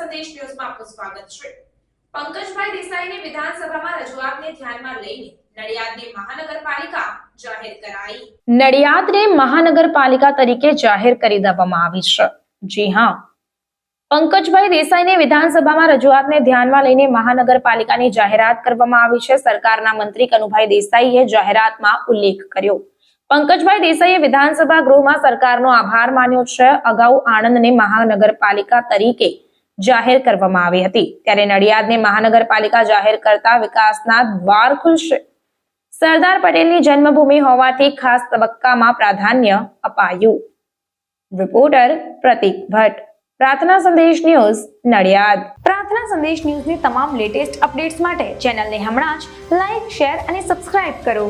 સંદેશ ન્યૂઝમાં આપનું સ્વાગત છે। પંકજભાઈ દેસાઈની વિધાનસભામાં રજૂઆતને ધ્યાનમાં લઈને નડિયાદને મહાનગરપાલિકા જાહેર કરાઈ। નડિયાદને મહાનગરપાલિકા તરીકે જાહેર કરી દેવામાં આવી છે। જી હા, પંકજભાઈ દેસાઈની વિધાનસભામાં રજૂઆતને ધ્યાનમાં લઈને મહાનગરપાલિકાની જાહેરાત કરવામાં આવી છે। સરકારના મંત્રી કનુભાઈ દેસાઈએ જાહેરાતમાં ઉલ્લેખ કર્યો। પંકજભાઈ દેસાઈએ વિધાનસભા ગૃહમાં સરકારનો આભાર માન્યો છે। અગાઉ આણંદને મહાનગરપાલિકા તરીકે જાહેર કરવામાં આવી હતી, ત્યારે નડિયાદને મહાનગરપાલિકા જાહેર કરતા વિકાસના દ્વાર ખુલશે। સરદાર પટેલની જન્મભૂમિ હોવાથી ખાસ તબક્કામાં પ્રાધાન્ય અપાયું। રિપોર્ટર પ્રતીક ભટ્ટ, પ્રાર્થના સંદેશ ન્યૂઝ, નડિયાદ। પ્રાર્થના સંદેશ ન્યૂઝની તમામ લેટેસ્ટ અપડેટ્સ માટે ચેનલને હમણાં જ લાઈક, શેર અને સબસ્ક્રાઇબ કરો।